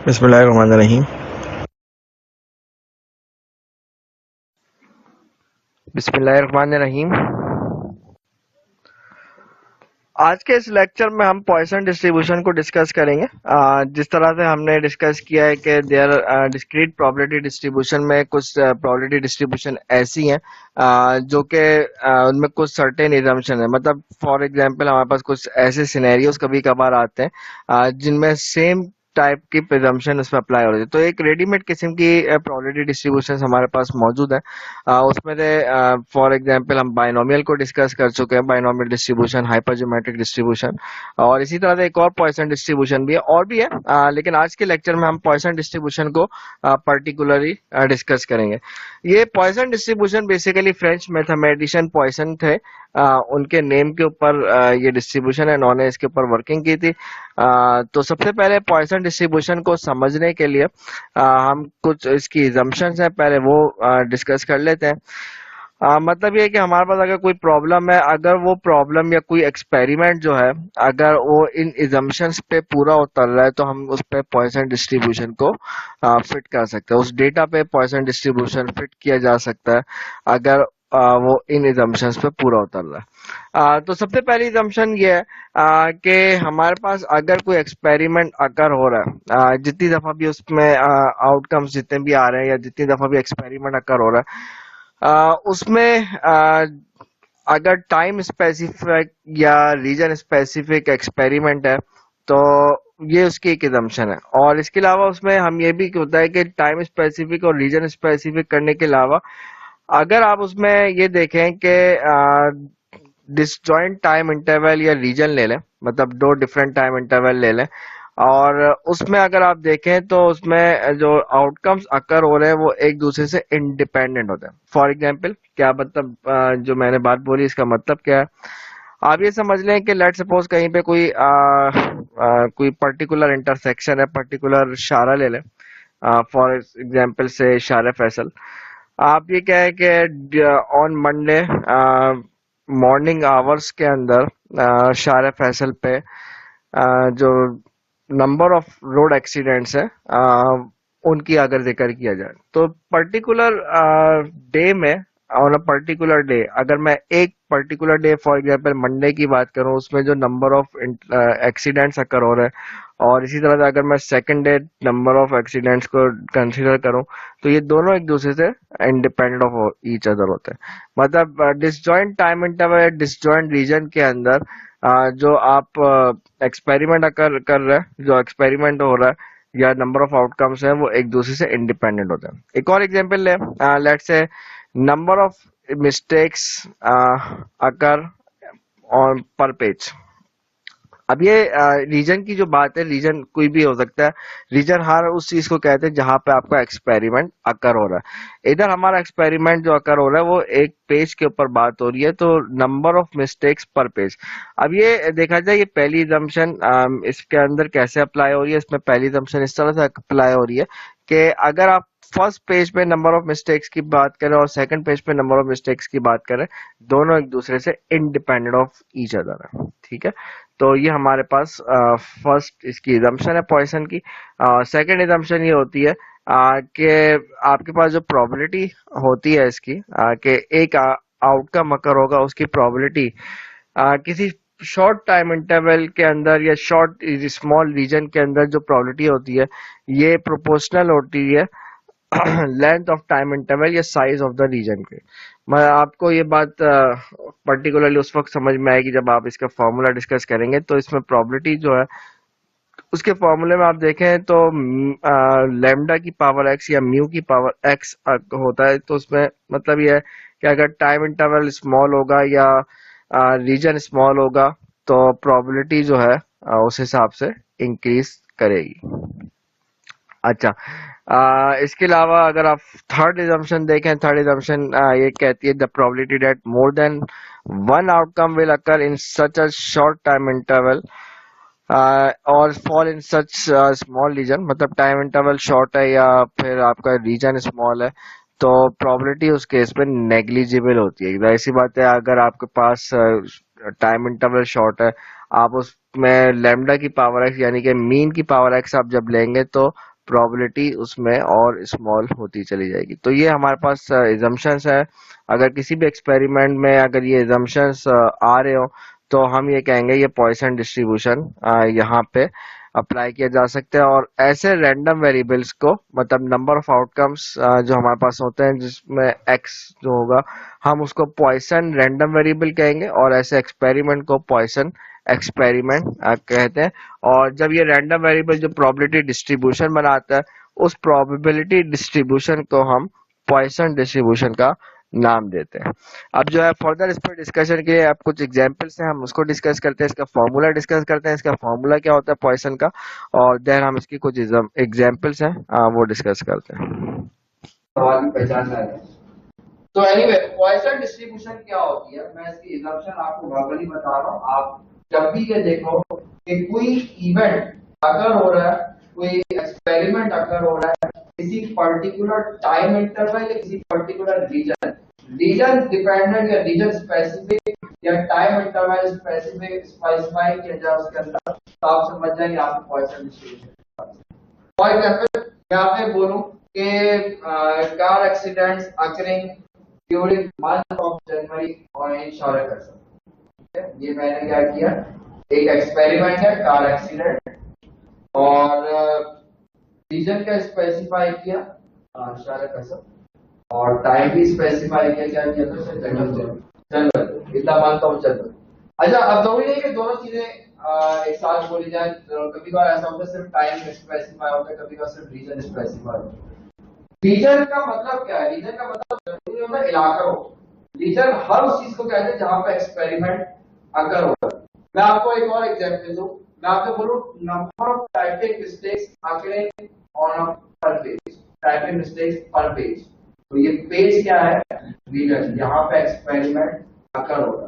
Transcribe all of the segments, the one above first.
बिस्मिल्लाहिर्रहमानिर्रहीम। बिस्मिल्लाहिर्रहमानिर्रहीम। आज के इस लेक्चर में हम पॉइसन डिस्ट्रीब्यूशन को डिस्कस करेंगे। जिस तरह से हमने डिस्कस किया है कि देयर डिस्क्रीट प्रोबेबिलिटी डिस्ट्रीब्यूशन में कुछ प्रोबेबिलिटी डिस्ट्रीब्यूशन ऐसी हैं जो कि उनमें कुछ सर्टेन इजम्पशन है। मतलब फॉर एग्जांपल हमारे पास कुछ ऐसे सिनेरियोज कभी कभार आते हैं जिनमें सेम टाइप की प्रिजम्पशन उसमें अप्लाई हो रही है। तो एक रेडीमेड किस्म की प्रोबेबिलिटी डिस्ट्रीब्यूशन हमारे पास मौजूद है। उसमें से फॉर एग्जांपल हम बाइनोमियल को डिस्कस कर चुके हैं, बाइनोमियल डिस्ट्रीब्यूशन, हाइपरज्योमेट्रिक डिस्ट्रीब्यूशन, और इसी तरह से एक और पॉइसन डिस्ट्रीब्यूशन भी है और भी है। लेकिन आज के लेक्चर में हम पॉइसन डिस्ट्रीब्यूशन को पर्टिकुलरली डिस्कस करेंगे। ये Poisson distribution basically French mathematician Poisson थे, उनके नेम के ऊपर ये डिस्ट्रीब्यूशन है, इन्होंने इसके ऊपर वर्किंग की थी। तो सबसे पहले पॉइसन डिस्ट्रीब्यूशन को समझने के लिए हम कुछ इसकी assumptions है पहले वो डिस्कस कर लेते हैं। मतलब ये है कि हमारे पास अगर कोई प्रॉब्लम है, अगर वो प्रॉब्लम या कोई एक्सपेरिमेंट जो है अगर वो इन assumptions पे पूरा उतर रहा है तो हम उस पे पॉइसन डिस्ट्रीब्यूशन को फिट कर सकते हैं, उस डेटा पे पॉइसन डिस्ट्रीब्यूशन फिट किया जा सकता है अगर वो इन assumptions पे पूरा उतर रहा है। तो सबसे पहली assumption ये है कि हमारे पास अगर कोई एक्सपेरिमेंट अगर हो रहा है, जितनी दफा भी उसमें आउटकम्स जितने भी आ रहे हैं या जितनी दफा भी एक्सपेरिमेंट अगर हो रहा है उसमें अगर टाइम स्पेसिफिक या रीजन स्पेसिफिक एक्सपेरिमेंट है तो ये उसकी एक assumption है। और इसके अलावा उसमें हम ये भी होता है कि टाइम स्पेसिफिक और रीजन स्पेसिफिक करने के अलावा अगर आप उसमें ये देखें कि डिसजॉइंट टाइम इंटरवल या रीजन ले लें, मतलब दो डिफरेंट टाइम इंटरवल ले लें और उसमें अगर आप देखें तो उसमें जो आउटकम्स अकर हो रहे हैं वो एक दूसरे से इंडिपेंडेंट होते हैं। फॉर एग्जांपल क्या मतलब, जो मैंने बात बोली इसका मतलब क्या है, आप ये समझ लें कि लेट सपोज कहीं पे कोई पर्टिकुलर इंटरसेक्शन है, पर्टिकुलर शारा ले लें, फॉर एग्जांपल से शारा फैसल। आप ये क्या है कि ऑन मंडे मॉर्निंग आवर्स के अंदर शारा फैसल पे जो नंबर ऑफ रोड एक्सीडेंट्स है उनकी अगर जिक्र किया जाए तो पर्टिकुलर डे में, ऑन अ पर्टिकुलर डे, अगर मैं एक particular day for example Monday की बात करूं उसमें जो नंबर ऑफ एक्सीडेंट्स अकर हो रहे हैं और इसी तरह से अगर मैं second day number of accidents को कंसीडर करूं तो ये दोनों एक दूसरे से इंडिपेंडेंट ऑफ ईच अदर होते हैं। मतलब disjoint time interval, disjoint region के अंदर जो आप एक्सपेरिमेंट कर रहे हैं, जो एक्सपेरिमेंट हो रहा है या नंबर ऑफ आउटकम्स है वो एक दूसरे से इंडिपेंडेंट होते हैं। एक और एग्जांपल ले, let's say number of mistakes occur on पर पेज। अब ये रीजन की जो बात है, रीजन कोई भी हो सकता है, रीजन हर उस चीज को कहते हैं जहां पे आपका एक्सपेरिमेंट अकर हो रहा है। इधर हमारा एक्सपेरिमेंट जो अकर हो रहा है वो एक पेज के ऊपर बात हो रही है, तो नंबर ऑफ मिस्टेक्स पर पेज। अब ये देखा जाए, ये पहली assumption इसके अंदर कैसे अप्लाई हो रही है, इसमें पहली assumption इस तरह से अप्लाई हो रही है कि अगर आप फर्स्ट पेज पे नंबर ऑफ मिस्टेक्स की बात करें और सेकंड पेज पे नंबर ऑफ मिस्टेक्स की बात करें, दोनों एक दूसरे से इंडिपेंडेंट ऑफ ईच अदर है। ठीक है, तो ये हमारे पास फर्स्ट इसकी assumption है पॉइसन की। सेकंड assumption ये होती है कि आपके पास जो प्रोबेबिलिटी होती है इसकी कि एक आउटकम अकर होगा, उसकी प्रोबेबिलिटी किसी शॉर्ट टाइम इंटरवल के अंदर या शॉर्ट स्मॉल रीजन के अंदर जो प्रोबेबिलिटी होती है ये प्रोपोर्शनल होती है लेंथ ऑफ टाइम इंटरवल या साइज ऑफ द रीजन के। मैं आपको ये बात पर्टिकुलरली उस वक्त समझ में आएगी जब आप इसका फॉर्मूला डिस्कस करेंगे। तो इसमें प्रोबेबिलिटी जो है उसके फॉर्मूले में आप देखें तो लैम्डा की पावर एक्स या म्यू की पावर एक्स होता है। तो उसमें मतलब ये है कि अगर टाइम इंटरवल स्मॉल होगा या रीजन स्मॉल होगा तो प्रोबेबिलिटी जो है उस हिसाब से इंक्रीज करेगी। अच्छा, इसके अलावा अगर आप थर्ड assumption देखें, थर्ड assumption ये कहती है the probability that more than one outcome will occur in such a short time interval or fall in such small region. मतलब टाइम इंटरवल शॉर्ट है या फिर आपका रीजन स्मॉल है तो प्रोबेबिलिटी उस केस में नेग्लिजिबल होती है। ऐसी बात है, अगर आपके पास टाइम इंटरवल शॉर्ट है, आप उस उसमें लैम्डा की पावर एक्स यानी कि मीन की पावर एक्स आप जब लेंगे तो प्रोबेबिलिटी उसमें और स्मॉल होती चली जाएगी। तो ये हमारे पास इजम्पशंस है। अगर किसी भी एक्सपेरिमेंट में अगर ये इजम्पशंस आ रहे हो तो हम ये कहेंगे ये पॉइसन डिस्ट्रीब्यूशन यहाँ पे अप्लाई किया जा सकता है। और ऐसे रैंडम वेरिएबल्स को मतलब नंबर ऑफ आउटकम्स जो हमारे पास होते हैं जिसमें एक्स जो होगा हम उसको पॉइसन रैंडम वेरिएबल कहेंगे और ऐसे एक्सपेरिमेंट को पॉइसन एक्सपेरिमेंट कहते हैं। और जब ये रैंडम वेरिएबल जो प्रोबेबिलिटी डिस्ट्रीब्यूशन बनाता है उस प्रोबेबिलिटी डिस्ट्रीब्यूशन को हम पॉइसन डिस्ट्रीब्यूशन का नाम देते हैं। अब जो है फर्दर इस पर डिस्कशन के लिए आप कुछ एग्जांपल्स हैं हम उसको डिस्कस करते हैं, इसका फॉर्मूला डिस्कस करते हैं, इसका फॉर्मूला क्या होता है पॉइसन का, और देन हम इसकी कुछ एग्जांपल्स हैं वो डिस्कस करते हैं। सवाल की पहचान है। तो एनीवे पॉइसन डिस्ट्रीब्यूशन क्या होती है, मैं इसकी एग्जांपल आपको वर्बली बता रहा हूँ। आप जब भी ये देखो कि कोई इवेंट अगर हो रहा है, कोई एक्सपेरिमेंट अगर हो रहा है किसी पर्टिकुलर टाइम इंटरवल या किसी पर्टिकुलर रीजन डिपेंडेंट या रीजन स्पेसिफिक या टाइम इंटरवल स्पेसिफिक स्पेसिफाई किया जाए उसके अंदर, तो आप समझ जाएंगे आप पॉइसन डिस्ट्रीब्यूशन। फॉर एग्जांपल मैं आपसे बोलूं कि car accidents occurring during month of January और इन शॉर्ट, ये मैंने क्या किया, एक एक्सपेरिमेंट है कार एक्सीडेंट और रीजन का स्पेसिफाई किया और टाइम भी स्पेसिफाई किया, क्या किया था जनवरी, इतना मंथ ऑफ जनवरी। अच्छा अब जरूरी नहीं कि दोनों चीजें एक साथ बोली जाए, कभी बार ऐसा होता है सिर्फ टाइम स्पेसिफाई होता है, कभी बार सिर्फ रीजन स्पेसिफाई होता है। रीजन का मतलब क्या है, रीजन का मतलब जरूरी होता है इलाका हो, रीजन हर उस चीज को कहते हैं जहां पर एक्सपेरिमेंट अगर होगा। मैं आपको एक और एग्जांपल दूं, मैं आपको बोलूं number of typing mistakes occurring on पर पेज, टाइपिंग मिस्टेक्स पर पेज, तो ये पेज क्या है, रीजन, यहाँ पे एक्सपेरिमेंट अकर होगा।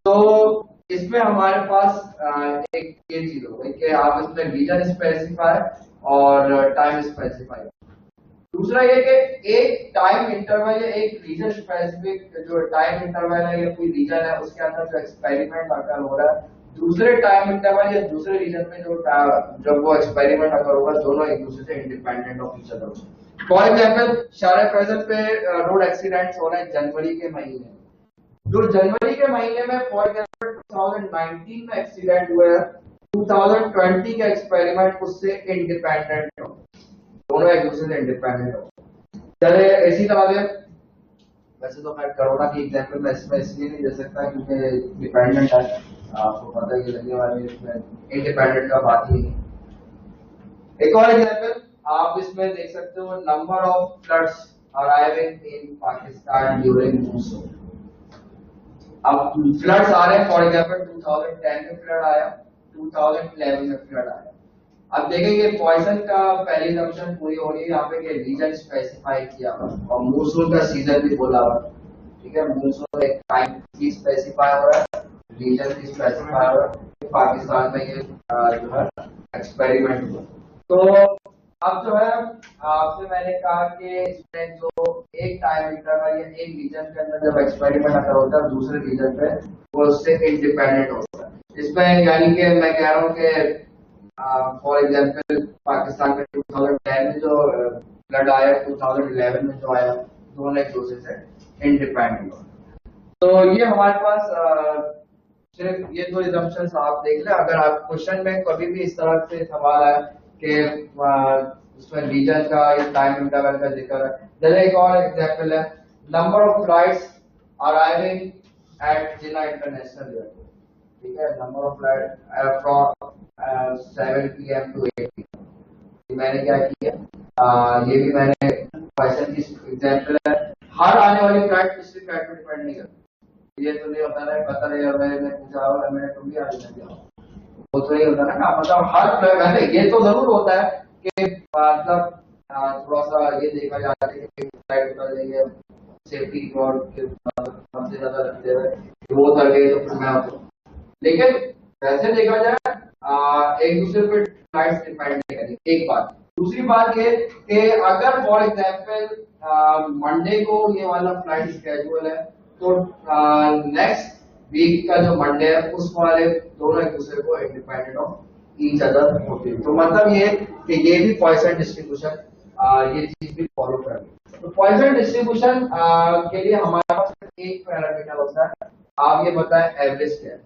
तो इसमें हमारे पास एक ये चीज हो गई कि आप इसमें रीजन स्पेसिफाई और टाइम स्पेसिफाई। दूसरा ये कि एक टाइम इंटरवल या एक रीजन स्पेसिफिक जो टाइम इंटरवल है या कोई रीजन है उसके अंदर जो एक्सपेरिमेंट अकर हो रहा है, दूसरे टाइम इंटरवल या दूसरे रीजन में जो जब वो एक्सपेरिमेंट अकर होगा दोनों एक दूसरे से independent of each other. For example सारे प्रेजेंट पे रोड एक्सीडेंट्स हो रहे हैं जनवरी के महीने, जो जनवरी के महीने में फॉर एग्जाम्पल 2019 में एक्सीडेंट हुए हैं, 2020 का एक्सपेरिमेंट उससे इंडिपेंडेंट हो, दोनों एक दूसरे से इंडिपेंडेंट हो। चले इसी तरह से, वैसे तो मैं कोरोना की एग्जाम्पल में इसमें इसलिए नहीं दे सकता क्योंकि डिपेंडेंट है, आपको पता है लगने वाली इसमें इंडिपेंडेंट का बात ही नहीं। एक और एग्जाम्पल आप इसमें देख सकते हो, number of floods arriving in Pakistan during monsoon. अब फ्लड्स आ रहे हैं, फॉर एग्जाम्पल 2010 में फ्लड आया, 2011 में फ्लड आया। अब देखेंगे पॉइसन का पहली असम्पशन पूरी हो रही है यहाँ पे कि रीजन स्पेसिफाई किया और मॉनसून का सीजन भी बोला हुआ, ठीक है, मॉनसून एक टाइम भी स्पेसिफाई हो रहा है, रीजन भी स्पेसिफाई हो रहा है, पाकिस्तान में ये जो है एक्सपेरिमेंट हुआ। तो अब जो है आपसे मैंने कहा कि इसमें जो एक टाइम इंटरवल या एक रीजन के अंदर जब एक्सपेरिमेंट अगर होता है दूसरे रीजन पे वो उससे इंडिपेंडेंट होता है। इसमें यानी कि मैं कह रहा हूँ कि फॉर एग्जाम्पल पाकिस्तान में 2010 में जो फ्लड आया, 2011 में जो आया, दोनों एक दूसरे से इंडिपेंडेंट हो। तो ये हमारे पास सिर्फ ये दो assumptions आप देख लें। अगर आप क्वेश्चन में कभी भी इस तरह से सवाल आया कि उसमें रीजन का या टाइम इंटरवल का जिक्र है, जैसे एक और एग्जाम्पल है, number of flights arriving at Jinnah international airport, ठीक है, number of flight from 7 PM to 8 PM। मैंने क्या किया, ये भी मैंने क्वेश्चन की एग्जाम्पल है, हर आने वाली फ्लाइट पिछली फ्लाइट पर डिपेंड नहीं करती, ये तो नहीं होता है, पता नहीं, और मैंने पूछा और मैंने तुम भी आगे नहीं, वो तो नहीं होता ना, मतलब हर वैसे ये तो जरूर होता है कि मतलब थोड़ा सा ये देखा जाता है कि फ्लाइट उतर जाएंगे सेफ्टी और हमसे ज्यादा रखते हुए वो उतर गए तो फिर मैं आपको, लेकिन वैसे देखा जाए एक दूसरे पर फ्लाइट डिपेंड नहीं करेगी, एक बात। दूसरी बात ये कि अगर फॉर एग्जाम्पल मंडे को ये वाला फ्लाइट स्केड्यूल है तो नेक्स्ट वीक का जो मंडे है उस वाले दोनों एक दूसरे को इंडिपेंडेंट ऑफ ईच अदर होती है। तो मतलब ये कि ये भी पॉइसन डिस्ट्रीब्यूशन ये चीज भी फॉलो करनी। तो पॉइसन डिस्ट्रीब्यूशन के लिए हमारे पास एक पैरामीटर होता है। आप ये बताएं एवरेज क्या है।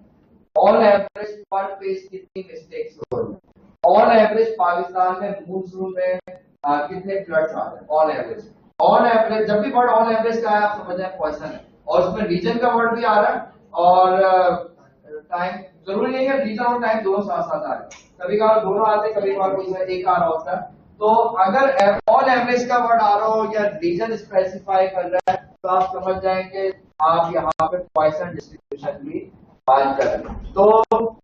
ऑन एवरेज पर पेज कितनी मिस्टेक्स हो रही है। ऑन एवरेज पाकिस्तान में मानसून में कितने फ्लड्स आ रहे हैं ऑन एवरेज। ऑन एवरेज जब भी वर्ड ऑन एवरेज का है आप समझ जाए पॉइसन है, और उसमें रीजन का वर्ड भी आ रहा है और टाइम जरूरी नहीं है रीजन और टाइम दोनों साथ साथ आ रहे हैं, कभी कभार दोनों आते हैं कभी कभार कोई एक आ रहा होता है। तो अगर ऑन एवरेज का वर्ड आ रहा हो या रीजन स्पेसिफाई कर रहा है तो आप समझ जाएंगे आप यहाँ पे पॉइसन डिस्ट्रीब्यूशन की बात कर रहे हैं। तो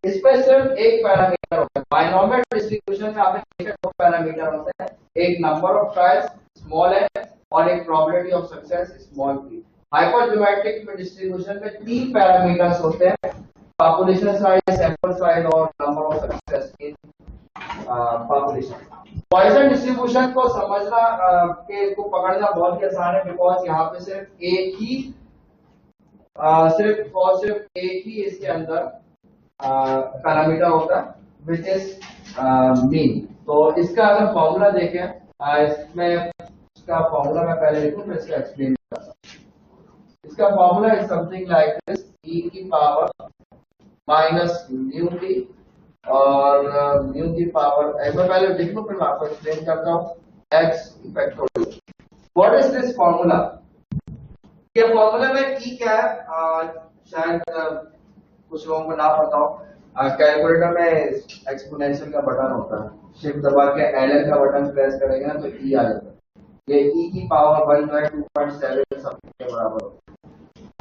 इस पे सिर्फ एक पैरामीटर होता है। बायनॉमियल डिस्ट्रीब्यूशन में आपने दो पैरामीटर होते हैं, एक नंबर ऑफ ट्रायल्स स्मॉल है और एक probability of success small p। हाइपरज्योमेट्रिक में डिस्ट्रीब्यूशन में तीन पैरामीटर्स होते हैं, पॉपुलेशन साइज, सैंपल साइज और number of success in population. Poisson distribution को समझना के को पकड़ना बहुत ही आसान है, बिकॉज यहाँ पे सिर्फ एक ही सिर्फ एक ही इसके अंदर पैरामीटर होता है विच इज मीन। तो इसका अगर फॉर्मूला देखें इसमें इसका फॉर्मूला मैं पहले लिखूं फिर इसका एक्सप्लेन करता हूं। इसका formula is something like this, e की पावर माइनस म्यू टी और म्यू की पावर एक बार पहले लिख लूं फिर मैं आपको एक्सप्लेन करता हूं x factorial. What is this formula. ये फॉर्मूला में ई क्या है शायद कुछ लोगों को ना पता हो। कैलकुलेटर में एक्सपोनेंशियल का बटन होता है, शिफ्ट दबा के ln का बटन प्रेस करेंगे ना तो ई आ जाता है। ये ई की पावर 1 बाय 2.7 समथिंग के बराबर होता है।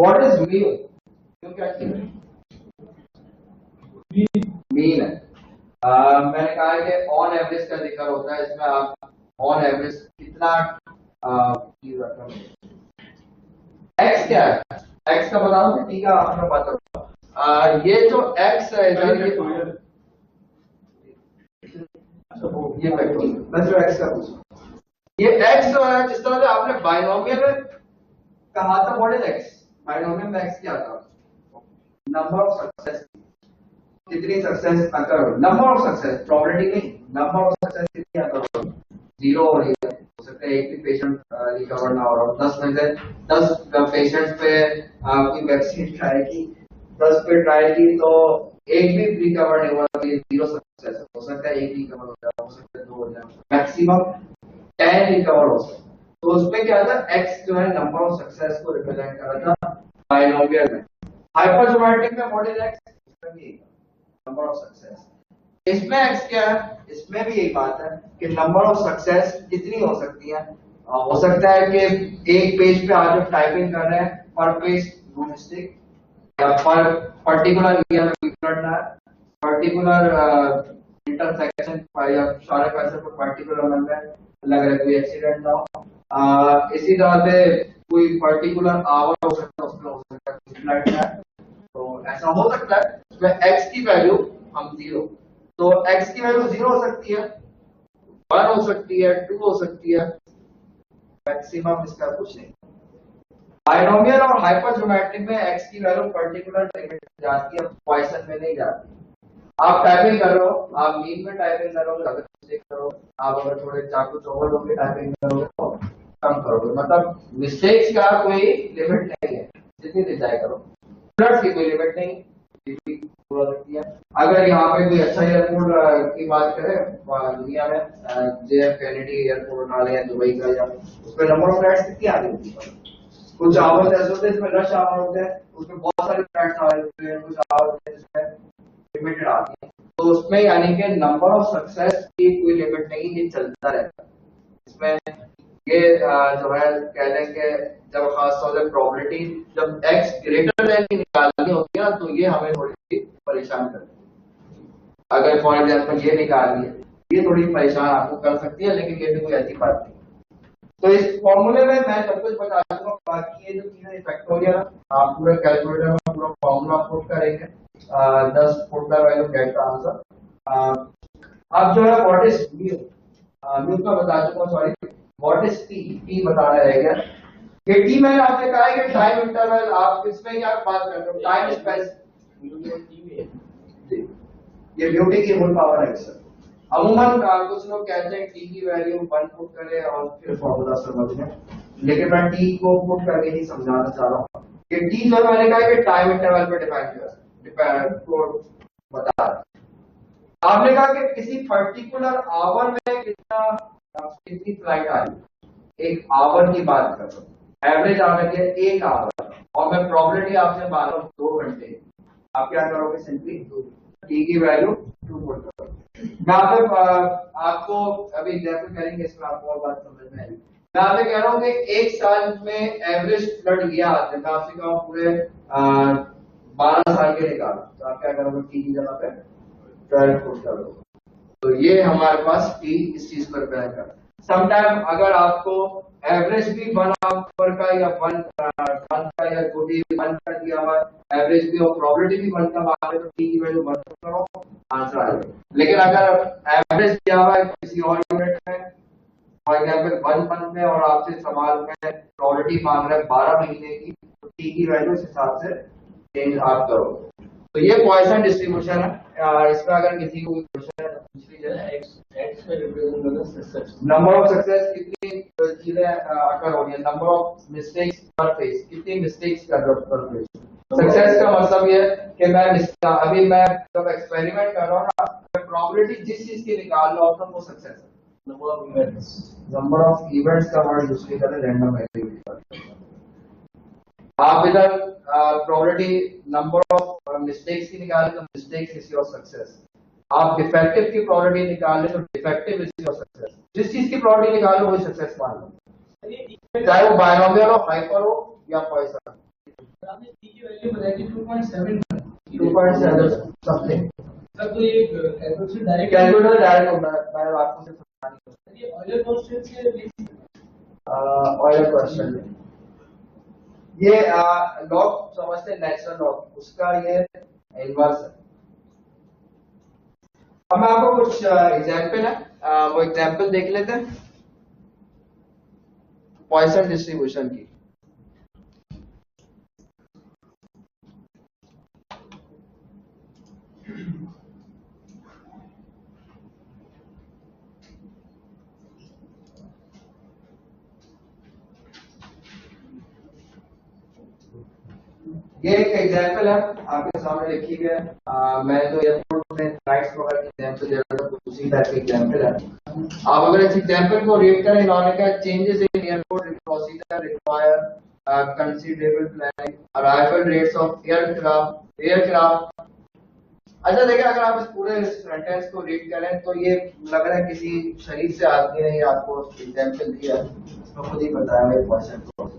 What is mu. म्यू क्या चीज है, मीन है। मैंने कहा है कि ऑन एवरेज का जिक्र होता है, इसमें आप ऑन एवरेज कितना एक्स क्या है, एक्स का बता दो टी का आपने पता होगा। ये जो एक्स है ये बस जो एक्स का पूछा, ये एक्स जो है जिस तरह से आपने बाइनोमियल में कहा था व्हाट इज एक्स, बाइनोमियल में एक्स क्या था, नंबर ऑफ सक्सेस, कितनी सक्सेस अकर हो, नंबर ऑफ सक्सेस प्रोबेबिलिटी नहीं, नंबर ऑफ सक्सेस कितनी अकर हो, 0 हो रही है, हो सकता है एक भी पेशेंट रिकवर ना हो रहा हो। 10 में से 10 पेशेंट पे आपकी वैक्सीन ट्राई की, 10 पे ट्राई की तो एक भी रिकवर नहीं हुआ तो ये 0 सक्सेस हो सकता है, एक रिकवर हो जाए, हो सकता है 2 हो जाए, मैक्सिमम 10 रिकवर हो सकता है। तो उसमें क्या था, एक्स जो है नंबर ऑफ सक्सेस को रिप्रेजेंट कर रहा था बाइनोमियल में। हाइपरज्योमेट्रिक में व्हाट इज एक्स, इसमें भी नंबर ऑफ सक्सेस। इसमें एक्स क्या है, इसमें भी एक बात है कि नंबर ऑफ सक्सेस कितनी हो सकती है। हो सकता है कि एक पेज पे आज आप टाइपिंग कर रहे हैं पर पेज नो मिस्टेक, या पर पर्टिकुलर एरिया में कोई फ्लड ना है, पर्टिकुलर इंटरसेक्शन या सारे पैसे पर पर्टिकुलर में लग रहा है कोई एक्सीडेंट ना हो। इसी तरह से कोई पर्टिकुलर आवर हो सकता है, उसमें हो सकता है कोई फ्लड ना है, तो ऐसा हो सकता है। इसमें एक्स की वैल्यू हम 0, तो x की वैल्यू 0 हो सकती है, 1 हो सकती है, 2 हो सकती है, मैक्सिमम इसका कुछ नहीं। बाइनोमियल और हाइपरज्योमेट्रिक में x की वैल्यू पर्टिकुलर लिमिट जाती है, पॉइसन में नहीं जाती। आप टाइपिंग कर रहे हो, आप मीन में टाइपिंग करोगे अगर मिस्टेक करो, आप अगर थोड़े चाकू चौबल होकर टाइपिंग करोगे तो कम करोगे, मतलब मिस्टेक्स का कोई लिमिट नहीं है, जितनी डिजाइन करो। फ्लड्स की कोई लिमिट नहीं है। अगर यहाँ पे कोई अच्छा एयरपोर्ट की बात करें दुनिया में, JF कैनेडी एयरपोर्ट उठा लें दुबई का, या उसमें नंबर ऑफ फ्लाइट्स कितनी आती होती है, कुछ आवर्स ऐसे होते हैं इसमें रश आवर होते हैं, उसमें बहुत सारे फ्लाइट्स आ रहे होते हैं, कुछ आवर्स होते हैं जिसमें लिमिटेड आती है। तो उसमें यानी कि नंबर ऑफ सक्सेस की कोई लिमिट नहीं, ये चलता रहता है। इसमें ये जो है कह लें कि जब खासतौर से प्रोबेबिलिटी जब x ग्रेटर देन की निकालनी होती है ना, तो ये हमें थोड़ी सी परेशान करती है। अगर फॉर एग्जाम्पल ये निकालनी है, ये थोड़ी परेशान आपको कर सकती है, लेकिन ये भी कोई ऐसी बात नहीं। तो इस फॉर्मूले में मैं सब कुछ बता दूंगा, बाकी ये जो चीजें फैक्टोरियल आप पूरे कैलकुलेटर में पूरा फॉर्मूला पुट करेंगे, 10 put the value get the answer. अब जो है व्हाट इज म्यू, म्यू का बता चुका, sorry what is P, P बताना रहेगा। ये टी मैंने आपने कहा है कि टाइम इंटरवल, आप इसमें क्या बात कर रहे हो, टाइम स्पेस, ये ब्यूटी की फुल पावर है सर। अमूमन कुछ लोग कहते हैं टी की वैल्यू 1 पुट करें और फिर फॉर्मूला समझ लें, लेकिन मैं टी को पुट करके नहीं समझाना चाह रहा हूँ। ये टी जो मैंने कहा कि टाइम इंटरवल पे डिपेंड बता रहा। आपने कहा कि किसी पर्टिकुलर आवर में कितनी फ्लाइट आ रही, एक आवर की बात कर रहा हूँ, एवरेज आ रही है 1 आवर, और मैं प्रॉबिलिटी आपसे बात रहा हूँ 2 घंटे। आप क्या करोगे, सिंपली टी की वैल्यू 2 पुट करोगे। मैं आपको अभी एग्जाम्पल करेंगे, इसमें आपको और बात समझ में आएगी। मैं आपसे कह रहा हूँ कि 1 साल में एवरेज फ्लड गया, मैं आपसे कहूँ पूरे 12 साल के निकालो, तो आप क्या करोगे, टी की जगह पे 12 पुट करोगे। तो ये हमारे पास टी इस चीज पर डिपेंड कर। समटाइम अगर आपको एवरेज भी 1 आवर का या 1 का या 1 का दिया हुआ, एवरेज भी और प्रोबेबिलिटी भी 1 का मांग रहे, तो टी की वैल्यू 1 करो, आंसर आ जाएगा। लेकिन अगर एवरेज दिया हुआ है किसी और यूनिट में, फॉर एग्जाम्पल 1 मंथ में, और आपसे सवाल में प्रोबेबिलिटी मांग रहा है 12 महीने की, तो टी की वैल्यू इस हिसाब से चेंज आप करोगे। तो ये पॉइसन डिस्ट्रीब्यूशन है। इसमें अगर किसी को क्वेश्चन है तो पूछ लीजिए। एक्स में represent success, number of success, कितनी चीजें अकर हो रही है, नंबर ऑफ मिस्टेक्स पर फेज, कितनी मिस्टेक्स कर रहा पर फेज। सक्सेस का मतलब ये है कि मैं अभी मैं जब एक्सपेरिमेंट कर रहा हूँ ना, प्रोबेबिलिटी जिस चीज की निकाल रहा होता हूँ वो सक्सेस है। नंबर ऑफ इवेंट्स का वर्ड दूसरी तरह रैंडम वेरिएबल। आप इधर प्रोबेबिलिटी नंबर ऑफ मिस्टेक्स की निकालें तो मिस्टेक्स इज योर सक्सेस। आप डिफेक्टिव की प्रोबेबिलिटी निकालें तो डिफेक्टिव इज योर सक्सेस। जिस चीज की प्रोबेबिलिटी निकालो वही सक्सेस मान लो, चाहे वो बायनोमियल हो, हाइपर हो या पॉइसन। आपने टी की वैल्यू बताई थी 2.7 समथिंग। सर तो ये कैलकुलेटर डायरेक्ट होता है, मैं आपको सिर्फ समझानी है। ये ऑयलर कांस्टेंट से ऑयलर कांस्टेंट, ये लॉग समझते हैं, नेचुरल लॉग, उसका ये इनवर्स है। अब मैं आपको कुछ एग्जांपल है, वो एग्जांपल देख लेते हैं पॉइसन डिस्ट्रीब्यूशन की। ये एक एग्जांपल है आपके सामने लिखी गई है। मैं तो एयरपोर्ट में फ्लाइट्स वगैरह की एग्जांपल दे रहा था, तो उसी टाइप की एग्जांपल है। आप अगर इस एग्जांपल को रीड करें, इन्होंने कहा changes in airport procedure require considerable planning, arrival rates of aircraft. अच्छा देखिए, अगर आप इस पूरे सेंटेंस को रीड करें तो ये लग रहा है किसी शरीफ से आदमी ने आपको एग्जांपल दिया, इसको खुद ही बताया है क्वेश्चन को।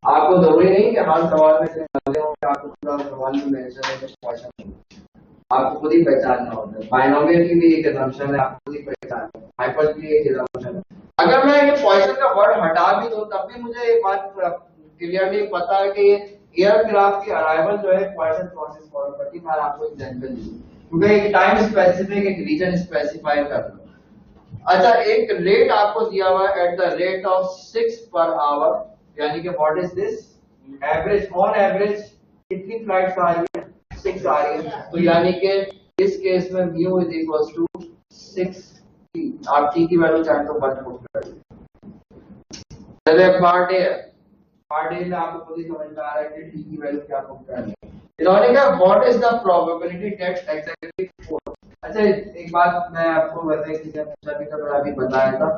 आपको जरूरी नहीं कि हर सवाल में से आपको पूरा सवाल में मेंशन है क्वेश्चन, आपको खुद ही पहचानना होता है। बायनोमियल की भी एक assumption है, आपको खुद ही पहचानना है। हाइपर की एक assumption है। अगर मैं ये पॉइसन का वर्ड हटा भी दूं तब भी मुझे एक बात क्लियरली पता है कि एयरक्राफ्ट की अराइवल जो है पॉइसन प्रोसेस फॉलो करती है। मैं आपको एग्जांपल दूं क्योंकि एक टाइम स्पेसिफिक एक रीजन स्पेसिफाई कर लो। अच्छा, एक रेट आपको दिया हुआ है at the rate of 6 per hour, यानी कि what is this average, on average कितनी फ्लाइट्स आ रही है, 6 आ रही है। तो यानी कि इस केस में mu is equal to 6 T. आप टी की वैल्यू चाहे तो 1 पुट कर दीजिए। चलिए पार्ट ए है, पार्ट ए में आपको खुद ही समझ में आ रहा है कि टी की वैल्यू क्या पुट करनी है। इन्होंने कहा what is the probability that exactly 4। अच्छा एक बात मैं आपको बताया कि जब अभी बताया था,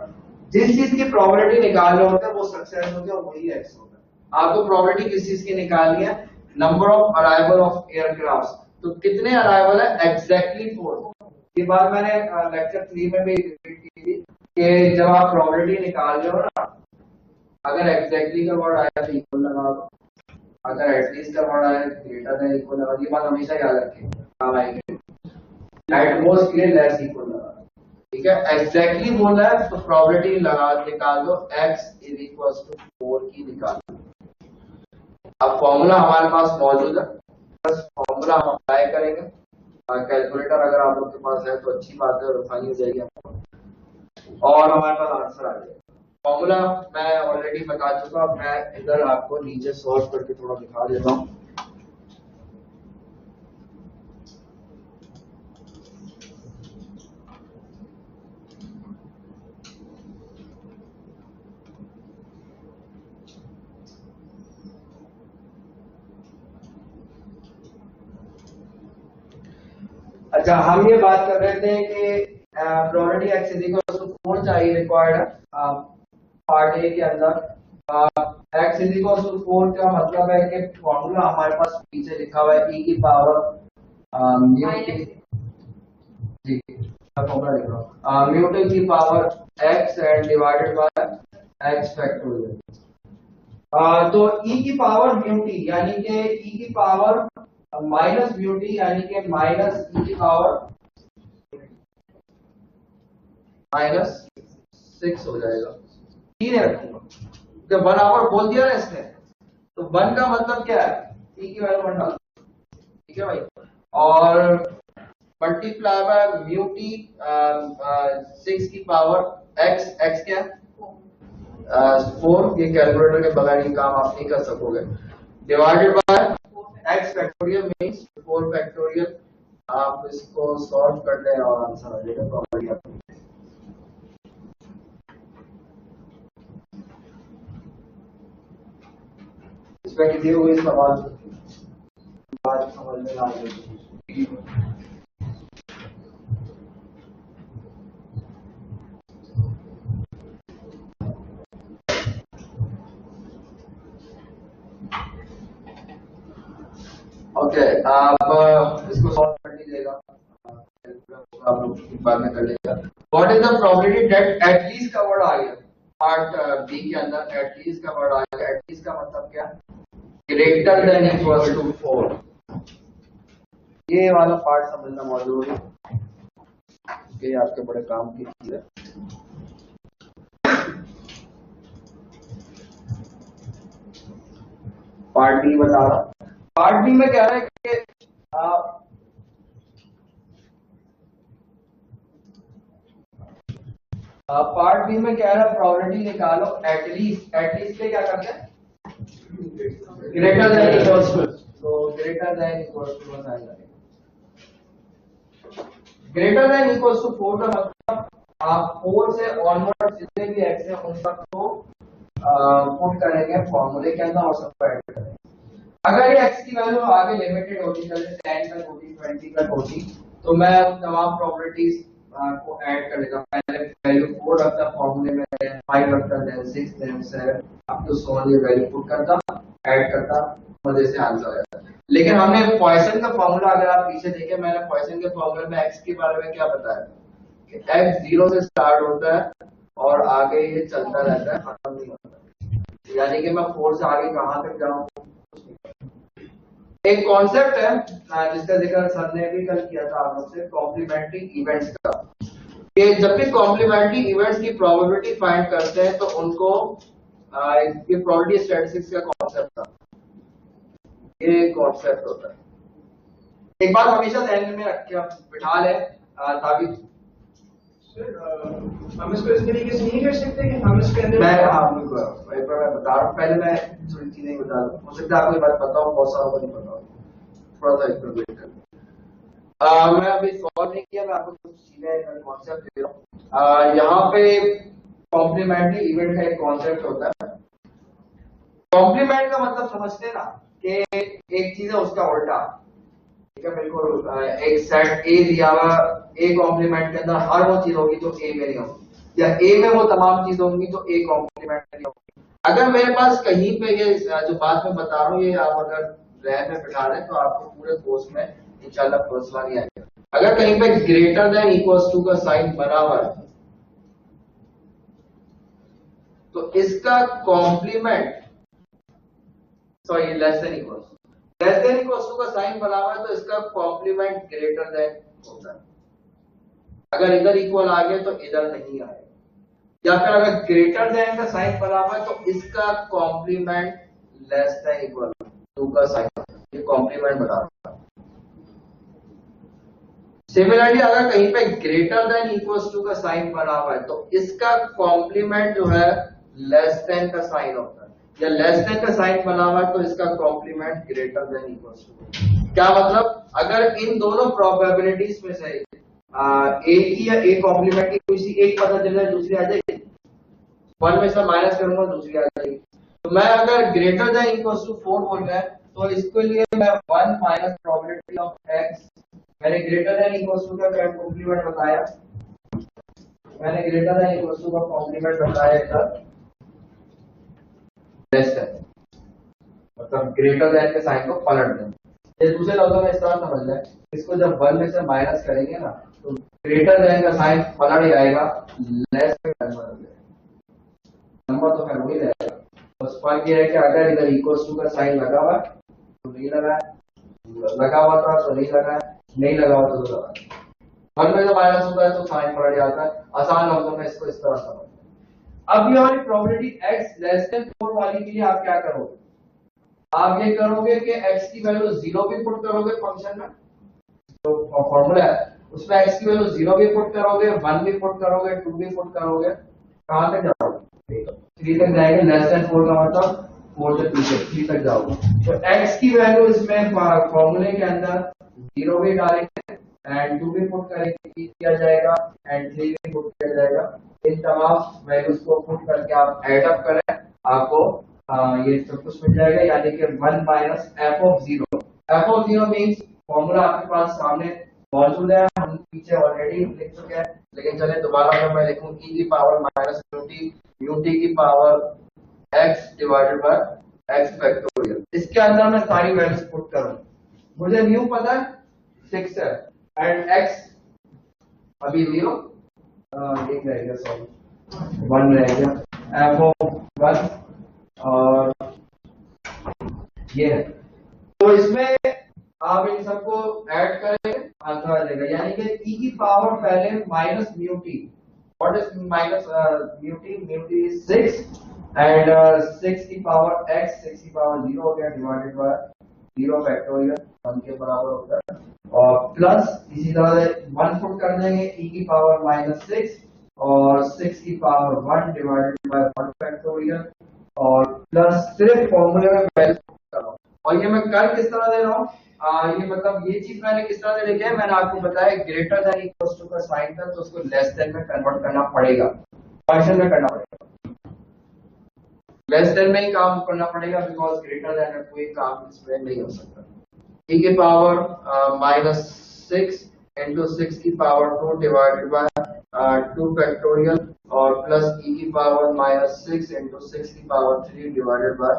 जिस चीज की प्रोबेबिलिटी निकाल रहे होते हैं वो सक्सेस होते हैं, वही एक्स होता है। आपको प्रोबेबिलिटी किस चीज की निकालनी है, number of arrival of aircraft. तो कितने अराइवल है, एग्जैक्टली 4। ये बात मैंने लेक्चर 3 में भी रिपीट की थी कि जब आप प्रोबेबिलिटी निकाल रहे हो ना, अगर एग्जैक्टली का वर्ड आया तो इक्वल लगा दो, अगर एटलीस्ट का वर्ड आया ग्रेटर देन इक्वल लगा। ये बात हमेशा याद रखें, काम आएगी। एट मोस्ट के लिए लेस इक्वल लगा, ठीक है। एग्जैक्टली बोला है तो प्रोबेबिलिटी लगा निकाल दो, x इज इक्वल टू 4 की निकाल दो। अब फॉर्मूला हमारे पास मौजूद है, बस फॉर्मूला हम अप्लाई करेंगे। कैलकुलेटर अगर आप लोग के पास है तो अच्छी बात है, आसानी हो जाएगी आपको और हमारे पास आंसर आ जाएगा। फॉर्मूला मैं ऑलरेडी बता चुका, मैं इधर आपको नीचे सॉल्व करके थोड़ा दिखा देता हूँ। अच्छा, हम ये बात कर रहे थे कि probability X is equal to 4 चाहिए रिक्वायर्ड है पार्ट ए के अंदर। एक्स इज इक्वल टू 4 का मतलब है कि फॉर्मूला हमारे पास पीछे लिखा हुआ है e की पावर म्यू टी, जी फॉर्मूला लिख रहा हूँ, म्यू टी की power x and divided by x factorial. तो e की पावर म्यू टी यानी कि e की पावर माइनस म्यू टी यानी कि माइनस e की पावर -6 हो जाएगा। तीन है जब 1 आवर बोल दिया ना इसने, तो 1 का मतलब क्या है, e की वैल्यू 1 डाल, ठीक है भाई, और मल्टीप्लाई बाय म्यू टी 6 की पावर x, x क्या 4, ये कैलकुलेटर के बगैर ये काम आप नहीं कर सकोगे, divided by x factorial means 4 factorial. आप इसको सॉल्व कर लें और आंसर आ जाएगा प्रॉब्लम। इसमें किसी को कोई सवाल बात समझ में आ गई? ओके, आप इसको सॉल्व कर लीजिएगा, आप लोग बाद में कर लेगा। What is the probability that at least का वर्ड आ गया पार्ट बी के अंदर, एटलीस्ट का वर्ड आ गया। एटलीस्ट का मतलब क्या, ग्रेटर देन इक्वल टू 4। ये वाला पार्ट समझना बहुत जरूरी है, ये आपके बड़े काम की चीज है। पार्ट बी बता रहा, पार्ट बी में कह रहा है कि पार्ट बी में कह रहा है प्रोबेबिलिटी निकालो एटलीस्ट, एटलीस्ट पे क्या करते हैं, ग्रेटर देन इक्वल्स टू, तो ग्रेटर देन इक्वल्स टू बताया, ग्रेटर देन इक्वल्स टू 4 का मतलब आप 4 से ऑनवर्ड जितने भी एक्स है उन सबको पुट करेंगे फॉर्मूले के अंदर और सबको ऐड करेंगे। अगर ये x की वैल्यू आगे लिमिटेड होती, जैसे 10 तक होती, 20 तक होती, तो मैं तमाम प्रॉपर्टीज को ऐड कर लेता। पहले वैल्यू 4 रखता फॉर्मूले में, 5 रखता, देन 6, देन 7 अप टू 100 ये वैल्यू पुट करता, ऐड करता, मजे से आंसर आ जाता। लेकिन हमने पॉइसन का फॉर्मूला अगर आप पीछे देखें, मैंने पॉइसन के फॉर्मूले में x के बारे में क्या बताया कि x 0 से स्टार्ट होता है और आगे ये चलता रहता है, खत्म नहीं होता, यानी कि मैं 4 से आगे कहां तक जाऊं। एक कॉन्सेप्ट है जिसका जिक्र सर ने भी कल किया था आप लोग से, कॉम्प्लीमेंट्री इवेंट्स का, कि जब भी कॉम्प्लीमेंट्री इवेंट्स की प्रोबेबिलिटी फाइंड करते हैं तो उनको ये प्रोबेबिलिटी स्टैटिस्टिक्स का कॉन्सेप्ट था, ये कॉन्सेप्ट होता है। एक बात हमेशा ध्यान में रख के आप बिठा लें ताकि हम इसको इस तरीके से नहीं कर सकते कि हम इसके अंदर, मैं बता रहा हूँ, पहले मैं थोड़ी चीजें बता रहा हूँ, हो सकता है आपको ये बात पता हो, बहुत सारा को नहीं पता हो, थोड़ा सा इसमें वेट कर। मैं अभी सॉल्व नहीं किया, मैं आपको कुछ चीजें कॉन्सेप्ट दे रहा हूँ। यहाँ पे कॉम्प्लीमेंट्री इवेंट का एक कॉन्सेप्ट होता है। कॉम्प्लीमेंट का मतलब समझते हैं ना कि एक चीज है उसका उल्टा, ठीक है, बिल्कुल एक सेट ए दिया हुआ, ए कॉम्प्लीमेंट के अंदर हर वो चीज होगी जो ए में नहीं होगी, या ए में वो तमाम चीज होंगी जो ए कॉम्प्लीमेंट में नहीं होगी। अगर मेरे पास कहीं पे ये जो बात मैं बता रहा हूँ, ये आप अगर रैम में बिठा दें तो आपको पूरे कोर्स में इंशाल्लाह फर्स्ट नहीं आएगा। अगर कहीं पे ग्रेटर देन इक्वल्स टू का साइन बना हुआ है तो इसका complement, sorry less than equals, less than equals to का साइन बना हुआ है तो इसका कॉम्प्लीमेंट ग्रेटर देन होता है। अगर इधर इक्वल आ गया तो इधर नहीं आएगा, या फिर अगर ग्रेटर देन का साइन बना हुआ है तो इसका complement less than equal to का साइन, ये कॉम्प्लीमेंट बता रहा है। सिमिलरली अगर कहीं पे ग्रेटर देन इक्वल्स टू का साइन बना हुआ है तो इसका कॉम्प्लीमेंट जो है लेस देन का साइन होता है, या लेस देन का साइन बना हुआ है तो इसका complement greater than equal to. क्या मतलब, अगर इन दोनों प्रोबेबिलिटीज में से एक की या एक कॉम्प्लीमेंट की कोई सी एक पता चल रहा है, दूसरी आ जाएगी, वन में से माइनस करूंगा दूसरी आ जाएगी। तो मैं अगर ग्रेटर देन इक्वल टू 4 बोल रहा है तो इसके लिए मैं 1 माइनस प्रोबेबिलिटी ऑफ एक्स, मैंने ग्रेटर देन इक्वल टू का कॉम्प्लीमेंट बताया, मैंने ग्रेटर देन इक्वल टू का कॉम्प्लीमेंट बताया इधर लेस देन, मतलब ग्रेटर देन के साइन को पलट दें। ये दूसरे लफ्जों में इस तरह समझ लें, इसको जब 1 में से माइनस करेंगे ना तो ग्रेटर देन का साइन पलट जाएगा, लेस में कन्वर्ट हो जाएगा, नंबर तो खैर वही रहेगा। बस फर्क ये है कि अगर इधर इक्वल टू का साइन लगा हुआ तो नहीं लगा है, लगा हुआ था तो नहीं लगा है, नहीं लगा हुआ तो लगा है। 1 में से माइनस होता है तो साइन पलट जाता है। आसान लफ्जों में इसको इस तरह समझ। अब ये हमारी प्रोबेबिलिटी x लेस देन 4 वाली के लिए आप क्या करोगे, आप ये करोगे कि x की वैल्यू 0 भी पुट करोगे फंक्शन में, तो फॉर्मूला है उसमें x की वैल्यू 0 भी पुट करोगे, 1 भी पुट करोगे, 2 भी पुट करोगे, कहां तक जाओगे 3 तक जाएंगे। लेस देन 4 का मतलब 4 से 2 से 3 तक जाओगे। तो x की वैल्यू इसमें फॉर्मूले के अंदर 0 भी डालेंगे एंड 2 भी पुट करेंगे, किया जाएगा एंड 3 भी पुट किया जाएगा। इन तमाम वैल्यूज को पुट करके आप एड अप करें, आपको ये सब कुछ मिल जाएगा, यानी कि 1 minus F of 0। F of 0 means formula आपके पास सामने मौजूद है, हम पीछे ऑलरेडी लिख चुके हैं, लेकिन चले दोबारा अगर मैं लिखूं e की पावर माइनस म्यू टी की power x divided by x factorial, इसके अंदर मैं सारी वैल्यूज पुट करूं। मुझे म्यू पता है 6 है एंड x अभी 0 एक रहेगा, सॉरी 1 रहेगा, एफ ऑफ 1 और ये है। तो इसमें आप इन सबको ऐड करें, आंसर आ जाएगा, यानी कि e की पावर पहले minus mu T, what is minus mu T is 6 and 6 की पावर x, 6 की पावर 0 हो गया डिवाइडेड बाय 0 फैक्टोरियल 1 के बराबर होता है, और प्लस इसी तरह 1 पुट कर देंगे e की पावर माइनस 6 और 6 की पावर 1 डिवाइडेड बाय 1 फैक्टोरियल, और प्लस सिर्फ फॉर्मूले में वैल्यू कर रहा हूं। और ये मैं कर किस तरह दे रहा हूँ, ये मतलब ये चीज मैंने किस तरह से लिखी है, मैंने आपको बताया ग्रेटर देन इक्वल टू का साइन था तो उसको लेस देन में कन्वर्ट करना पड़ेगा, फंक्शन में करना पड़ेगा, लेस देन में ही काम करना पड़ेगा, बिकॉज ग्रेटर देन में कोई काम इसमें नहीं हो सकता। e की पावर माइनस 6 इंटू 6 की पावर 2 डिवाइडेड बाय 2 फैक्टोरियल, और प्लस e की पावर माइनस 6 इंटू 6 की power 3 divided by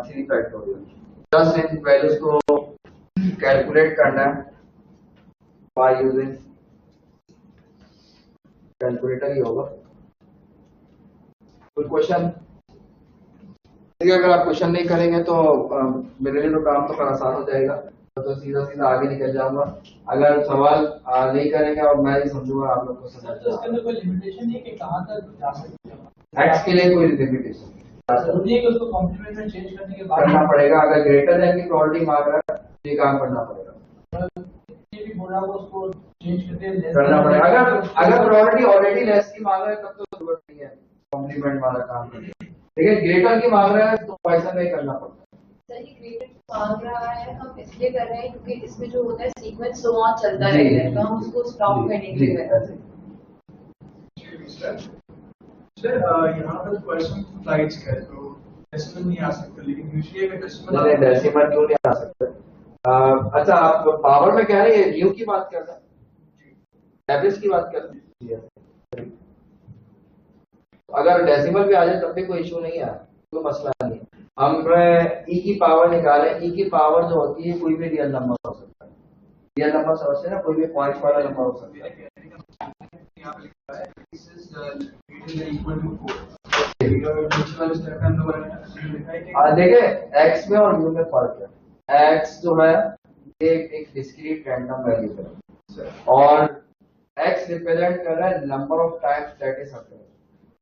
3 factorial. Plus in values को कैलकुलेट करना है बाय यूजिंग कैलकुलेटर ही होगा। कोई क्वेश्चन? अगर आप क्वेश्चन नहीं करेंगे तो मेरे लिए तो काम तो बड़ा आसान हो जाएगा, तो सीधा सीधा आगे निकल जाऊंगा। अगर सवाल नहीं करेंगे और मैं ही समझूंगा आप लोग को समझ। तो इसके अंदर कोई लिमिटेशन है कि कहां तक जा सकते हैं? एक्स के लिए कोई लिमिटेशन जरूरी है कि उसको कॉम्प्लीमेंट में चेंज करने के बाद करना पड़ेगा। अगर ग्रेटर देन की प्रॉपर्टी मांग रहा है ये काम करना पड़ेगा, ये भी बोला वो उसको चेंज करके करना पड़ेगा। अगर प्रॉपर्टी ऑलरेडी लेस की मांग रहा है तब तो जरूरत नहीं है कॉम्प्लीमेंट वाला काम करने, लेकिन ग्रेटर की मांग रहा है तो पैसा नहीं करना पड़ता। सर ये ग्रेटर मांग रहा है, हम इसलिए कर रहे हैं क्योंकि इसमें जो होता है सीक्वेंस सो ऑन चलता रहता है, तो हम उसको स्टॉप करने के लिए कर रहे हैं। सर यहाँ पर क्वेश्चन फ्लाइट्स का है तो डेसिमल नहीं आ सकता, लेकिन यूजुअली अगर नहीं डेसिमल क्यों नहीं आ सकता? अच्छा आप पावर में कह रहे हैं, न्यू की बात कर रहे हैं, एवरेज की बात कर रहे हैं। अगर डेसिमल भी आ जाए तब भी कोई इशू नहीं है, कोई मसला नहीं। हम e की पावर निकालें, e की पावर जो होती है कोई भी रियल नंबर हो सकता है, रियल नंबर समझते हैं ना, कोई भी पॉइंट वाला नंबर हो सकता है। देखिए x में और u में फर्क है। x जो है ये एक डिस्क्रीट रैंडम वैल्यू है और x रिप्रेजेंट कर रहा है number of times that is happened,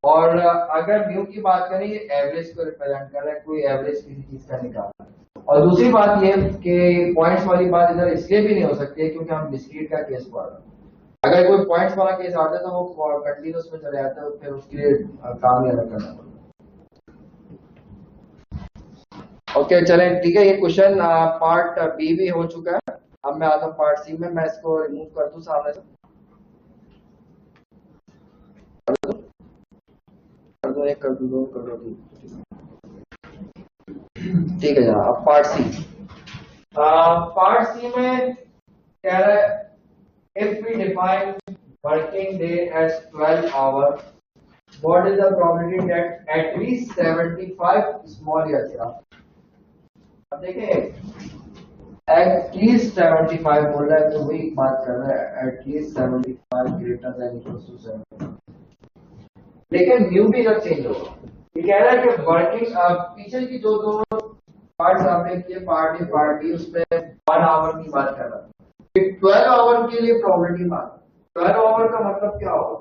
और अगर म्यू की बात करें ये एवरेज को रिप्रेजेंट कर रहा है, कोई एवरेज किसी चीज का निकालना है। और दूसरी बात ये कि पॉइंट्स वाली बात इधर इसलिए भी नहीं हो सकती है क्योंकि हम डिस्क्रीट का केस पढ़ रहे हैं। अगर कोई पॉइंट्स वाला केस आता है तो वो कंटिन्यूस में चले जाता है, फिर उसके लिए काम नहीं अलग करना पड़ता। ओके चलें ठीक है, ये क्वेश्चन पार्ट बी भी हो चुका है। अब मैं आता हूँ पार्ट सी में। मैं इसको रिमूव कर दूं सामने से, कर दो एक, कर दो दो, कर दो तीन। ठीक है जनाब, अब पार्ट सी। पार्ट सी में कह रहा है if we define working day as 12 hour, what is the probability that at least 75 small years का। अब देखें एटलीस्ट 75 बोल रहा है तो वही बात कर रहा है, at least 75 greater than equal to 75। लेकिन न्यू भी जब चेंज होगा, ये कह रहा है कि वर्किंग पीछे की जो दो पार्ट आपने किए, पार्ट ए पार्ट बी, उसमें 1 आवर की बात कर रहा है। 12 आवर के लिए प्रोबेबिलिटी मान, 12 आवर का मतलब क्या होगा?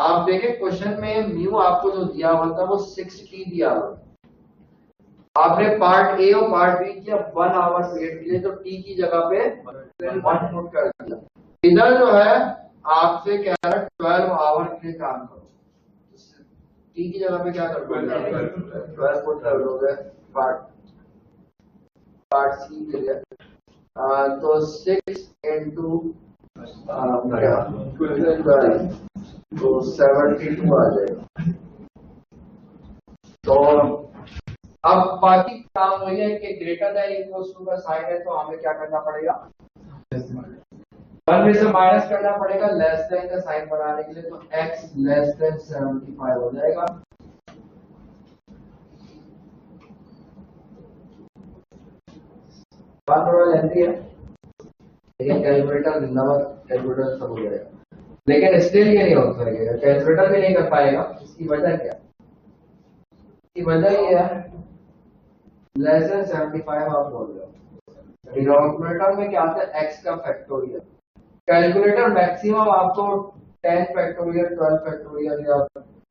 आप देखें क्वेश्चन में म्यू आपको जो दिया हुआ था वो 60 दिया हुआ, आपने पार्ट ए और पार्ट बी किया 1 आवर पीरियड के लिए, तो टी की जगह पे 1 पुट कर दिया। इधर जो है आपसे कह रहा है 12 आवर के लिए काम करो, टी की जगह पे क्या कर दोगे? 12 पुट कर दोगे पार्ट सी के लिए। तो 6 इंटू 12 तो 72 आ जाएगा। तो अब बाकी काम वही है कि ग्रेटर देन इक्वल टू का साइन है, तो हमें क्या करना पड़ेगा? 1 में से माइनस करना पड़ेगा लेस देन का साइन बनाने के लिए, तो x लेस देन 75 हो जाएगा। बात थोड़ा लेंथी है लेकिन कैलकुलेटर जिंदाबाद, कैलकुलेटर सब हो जाएगा। लेकिन स्टिल ये नहीं हो सकेगा, कैलकुलेटर भी नहीं कर पाएगा। इसकी वजह क्या? इसकी वजह ये है लेस देन 75 आप बोल रहे हो, डिनोमिनेटर में क्या आता है? x का फैक्टोरियल। कैलकुलेटर मैक्सिमम आपको 10 फैक्टोरियल, 12 फैक्टोरियल या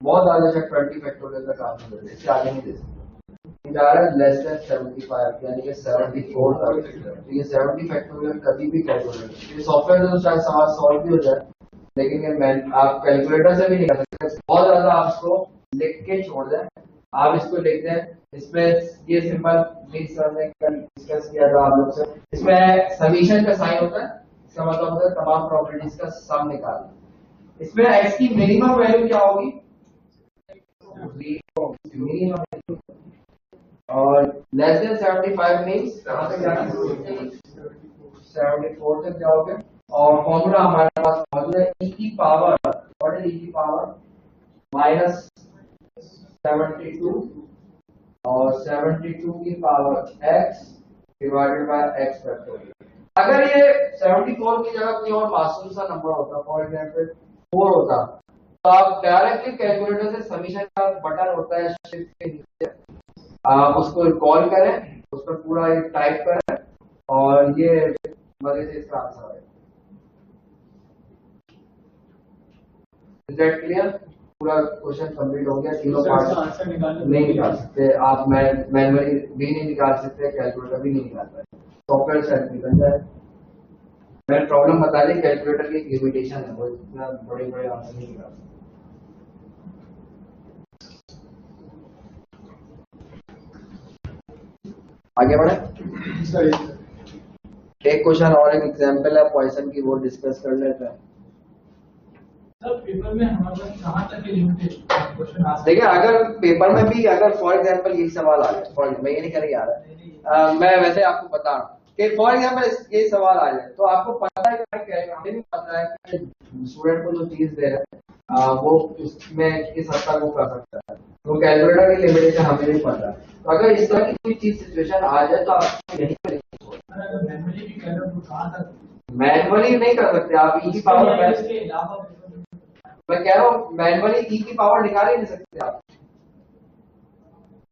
बहुत ज्यादा 20 फैक्टोरियल तक आप दे सकते, इससे आगे नहीं दे सकते। जा रहा है लेस देन 75 यानी कि 74 तक। तो ये 70 फैक्टोरियल कभी भी कैलकुलेटर, ये सॉफ्टवेयर तो शायद सवाल सॉल्व भी हो जाए, लेकिन ये आप कैलकुलेटर से भी नहीं कर सकते। बहुत ज्यादा आपको लिख के छोड़ दें, आप इसको लिख दें। इसमें ये सिंपल मिक्स करने का डिस्कस किया था आप लोग से। इसमें समीशन का साइन होता है, इसका मतलब होता है तमाम प्रॉपर्टीज का सम निकालना। इसमें x की मिनिमम वैल्यू क्या होगी? मिनिमम। और लेस देन 75 मीन्स कहां तक जाना? 74 तक जाओगे। और फॉर्मूला हमारे पास मौजूद है, e की पावर, व्हाट इज e की पावर? माइनस 72 और 72 की power x divided by x factorial. अगर ये 74 की जगह कोई और मासूम सा नंबर होता, फॉर एग्जाम्पल 4 होता, तो आप डायरेक्टली कैलकुलेटर से समीशन का बटन होता है शिफ्ट के नीचे, आप उसको कॉल करें, उस पर पूरा ये टाइप करें और ये मजे से इसका आंसर आएगा। Is that clear? पूरा क्वेश्चन कंप्लीट हो गया। तीनों पार्ट नहीं निकाल सकते आप, मैनुअली भी नहीं निकाल सकते, कैलकुलेटर भी नहीं निकाल पाए, सॉफ्टवेयर से निकल जाए। मैंने प्रॉब्लम बता दी, कैलकुलेटर की एक लिमिटेशन है, वो इतना बड़े बड़े आंसर नहीं निकाल सकते। आगे बढ़े। एक क्वेश्चन और एक एग्जांपल है पॉइसन की, वो डिस्कस कर लेते हैं। सर पेपर में हमारे पास कहाँ तक की लिमिटेशन क्वेश्चन आ सकते? देखिए अगर पेपर में भी अगर फॉर एग्जांपल यही सवाल आ जाए, मैं ये नहीं कह रहा यार, मैं वैसे आपको बता रहा हूँ कि फॉर एग्जांपल ये सवाल आ जाए, तो आपको पता है कि हमें भी पता है कि स्टूडेंट को जो चीज दे रहे हैं वो उसमें किस हद तक वो कर सकता है, तो कैलकुलेटर की लिमिटेशन हमें भी पता है। तो अगर इस तरह की कोई चीज सिचुएशन आ जाए तो आप यही करेंगे। मैनुअली भी कर रहे हो तो कहाँ तक? मैनुअली नहीं कर सकते आप, ई की पावर, मैं कह रहा हूँ मैनुअली ई की पावर निकाल ही नहीं सकते आप,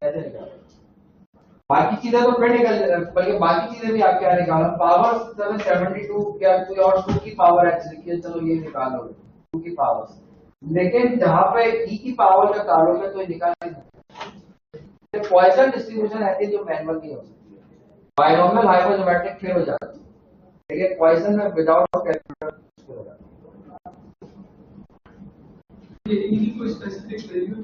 कैसे निकाल? बाकी चीजें तो फिर निकल, बल्कि बाकी चीजें भी आप क्या निकालो, पावर 72 या कोई और 2 की पावर एक्चुअली, चलो ये निकालो 2 की पावर, लेकिन जहां पे ई की पावर का ताल्लुक है तो ये निकाल नहीं सकते। पॉइसन डिस्ट्रीब्यूशन ऐसी जो मैनुअल नहीं हो सकती है, बायनॉमियल हाइपोजियोमेट्रिक फिर हो जाती है, लेकिन पॉइसन में विदाउट कैलकुलेटर हो जाता है। ई की कोई स्पेसिफिक वैल्यू?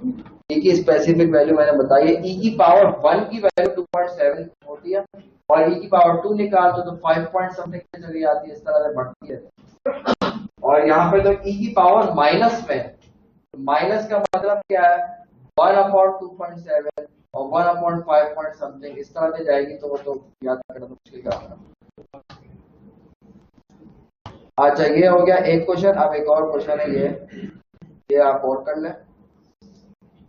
ई की स्पेसिफिक वैल्यू मैंने बताई है, ई की पावर 1 की वैल्यू 2.7 होती है और ई की पावर 2 निकाल तो 5 पॉइंट समथिंग पे चली जाती है, इस तरह से बढ़ती है। और यहाँ पे तो ई की पावर माइनस में, माइनस का मतलब क्या है, 1/2.7 और 1/5 पॉइंट समथिंग इस तरह से जाएगी, तो वो तो याद करना मुश्किल का होगा। अच्छा ये हो गया एक क्वेश्चन। अब एक और क्वेश्चन है, ये आप और कर लें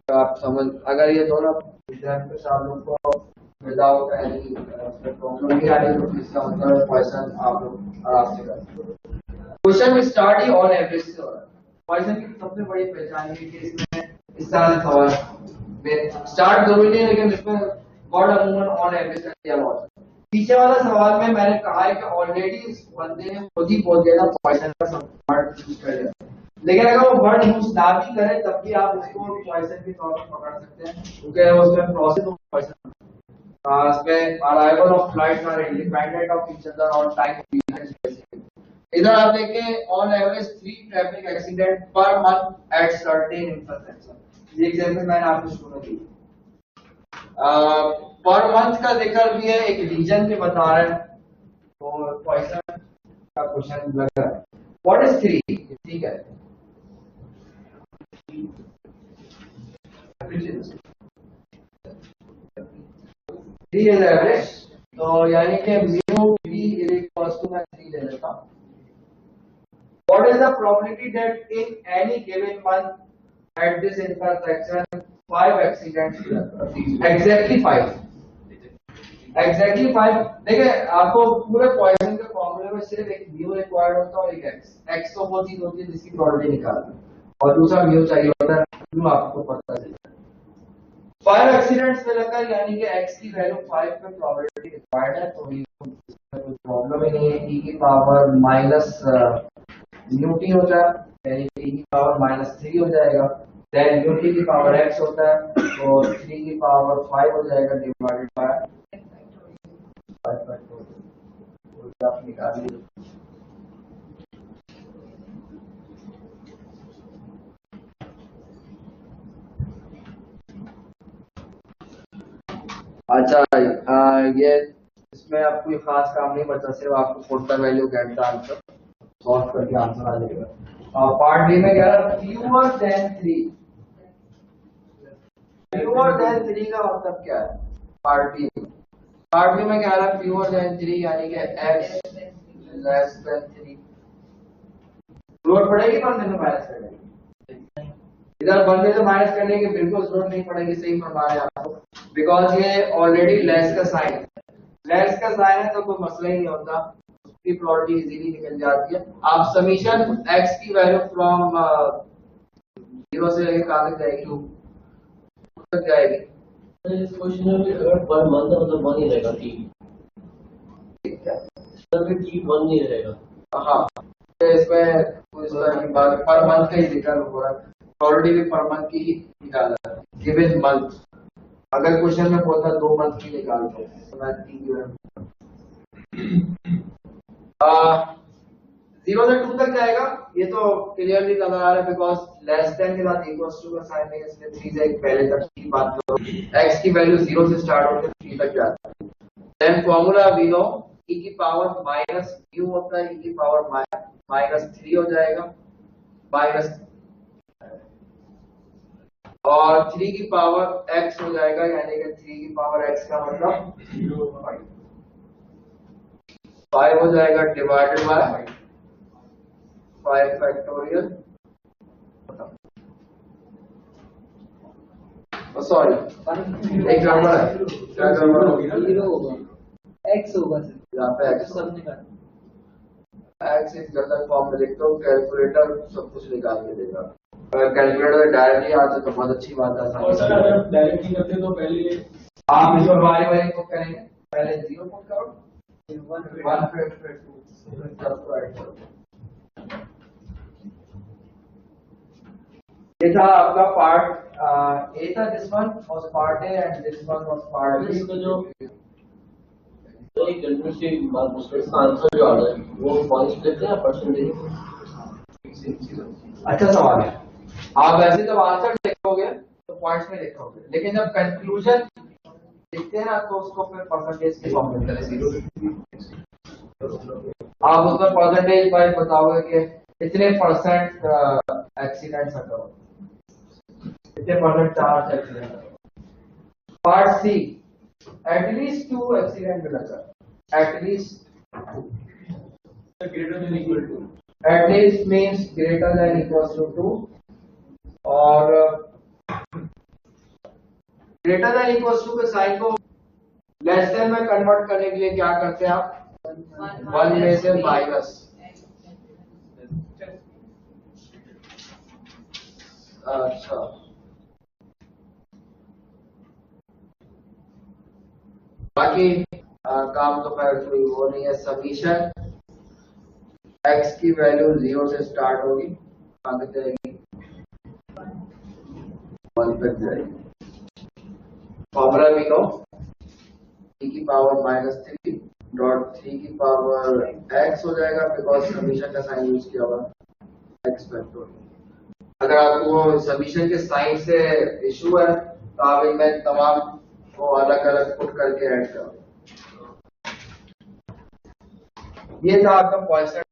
तो आप समझ, अगर ये दोनों आप लोग को विदाउट एनी प्रॉब्लम नहीं आ रही तो इसका मतलब क्वेश्चन आप लोग आराम से कर। क्वेश्चन में स्टार्ट ही ऑन एवरेज से हो रहा है। क्वेश्चन की सबसे बड़ी पहचान है कि इसमें इस तरह से सवाल स्टार्ट जरूरी नहीं है, लेकिन इसमें गॉड अमूमन ऑन एवरेज का दिया हुआ है। पीछे वाला सवाल में मैंने कहा है कि ऑलरेडी इस बंदे ने खुद ही बोल दिया था क्वेश्चन का वर्ड यूज कर लिया, लेकिन अगर वो वर्ड यूज ना भी करे तब भी आप उसको क्वेश्चन के तौर पर पकड़ सकते हैं, क्योंकि उसमें प्रोसेस ऑफ क्वेश्चन इसमें arrival of flights are independent of each other on time. इधर आप देखें on average 3 traffic accident per month at certain infrastructure. ये एग्जांपल मैंने आपको शुरू में दी। पर मंथ का जिक्र भी है, एक रीजन भी बता रहा है, तो क्वेश्चन का क्वेश्चन लग रहा है। What is 3? ठीक है, 3 इज एवरेज, तो यानी कि mu be is equal to मैं 3 ले लेता हूं। What is the probability that in any given month at this intersection 5 accidents occur? Exactly 5. Exactly 5. देखिए आपको पूरे पॉइजन के फॉर्मूले में सिर्फ एक म्यू रिक्वायर्ड होता है और एक एक्स। एक्स तो वो चीज होती है जिसकी प्रोबेबिलिटी निकालना और दूसरा म्यू चाहिए होता है, म्यू आपको पता चलता है। 5 एक्सीडेंट्स में लगा, यानी कि एक्स की वैल्यू 5 पे प्रोबेबिलिटी रिक्वायर्ड है, तो कोई प्रॉब्लम ही नहीं है। ई की पावर माइनस न्यूटी हो जाए, यानी कि ई की पावर -3 हो जाएगा। देन न्यूटी की पावर x होता है, तो 3 की पावर 5 हो जाएगा डिवाइडेड बाय 5 आप निकाल लीजिए। अच्छा ये इसमें अब कोई खास काम नहीं बचा, सिर्फ आपको put the value get the answer solve करके आंसर आ जाएगा। पार्ट डी में क्या है, फ्यूअर देन 3। फ्यूअर देन 3 का मतलब क्या है? पार्ट बी में क्या है, फ्यूअर देन 3 यानी कि x लेस देन 3। जरूरत पड़ेगी बंदे से माइनस करने की? इधर बंदे से माइनस करने की बिल्कुल जरूरत नहीं पड़ेगी, सही फरमा रहे हैं आपको, बिकॉज ये ऑलरेडी लेस का साइन है। लेस का साइन है तो कोई मसला ही नहीं होता, की प्रोबेबिलिटी इजीली निकल जाती है। आप समीशन x की वैल्यू फ्रॉम 0 से लेकर कहां तक जाएगी, 2 तक जाएगी। इस क्वेश्चन में अगर पर मंथ है मतलब 1 ही रहेगा, ठीक है, तब भी 1 नहीं रहेगा। हाँ, तो इसमें कुछ बात पर मंथ का ही जिक्र हो रहा है, प्रोबेबिलिटी भी पर मंथ की ही निकाल रहा है, गिवन मंथ। अगर क्वेश्चन में बोलता 2 मंथ की निकालते हैं तो मैं 3 की वैल्यू 0 से 2 तक जाएगा, ये तो क्लियरली नजर आ रहा है, बिकॉज लेस देन के साथ इक्वल्स टू का साइन है, इसलिए 3 से पहले तक की बात करो। x की वैल्यू 0 से स्टार्ट होकर 3 तक जाता है। Then formula we know e की पावर माइनस म्यू होता है, e की पावर -3 हो जाएगा, माइनस और 3 की पावर x हो जाएगा, यानी कि 3 की पावर x का मतलब 5 हो जाएगा डिवाइडेड बाय 5 फैक्टोरियल। सॉरी एक गड़बड़ है, क्या गड़बड़ हो गया? 0 होगा, x होगा सर, यहाँ पे x x इस गलत फॉर्म में लिखते हो, कैलकुलेटर सब कुछ निकाल के देगा। अगर कैलकुलेटर डायरेक्टली आते तो बहुत अच्छी बात है। और सर अगर डायरेक्टली करते तो पहले आप इसको बारी बारी को करेंगे, पहले 0 पुट करो, 1 फिर 2 ये था आपका पार्ट ए था, this one was part A and this one was part B. इसका जो एक जनरल बात उसका आंसर जो आ रहा है वो पॉइंट्स देते हैं परसेंटेज। अच्छा सवाल है। आप वैसे जब आंसर लिखोगे तो पॉइंट्स में लिखोगे, लेकिन जब कंक्लूजन लिखते हैं ना तो उसको फिर परसेंटेज के फॉर्म में करेंगे। आप उसमें परसेंटेज वाइज बताओगे कि इतने परसेंट एक्सीडेंट्स अकर, इतने percent charge accident. Part C, at least 2 accident will occur, at least greater than equal to at least means greater than equals to 2 और ग्रेटर देन इक्वल्स टू के साइन को लेस देन में convert करने के लिए क्या करते हैं आप? 1 में से माइनस। अच्छा, बाकी काम तो फिर कोई वो नहीं है। समीशन x की वैल्यू 0 से स्टार्ट होगी, आगे जाएगी 1 तक जाएगी। फॉर्मूला भी लो, 3 की पावर -3 डॉट 3 की पावर x हो जाएगा, बिकॉज समीशन का साइन यूज किया हुआ x फैक्टोरियल। अगर आपको समीशन के साइन से इशू है तो आप इनमें तमाम को अलग अलग पुट करके ऐड करो। ये था आपका पॉइंट।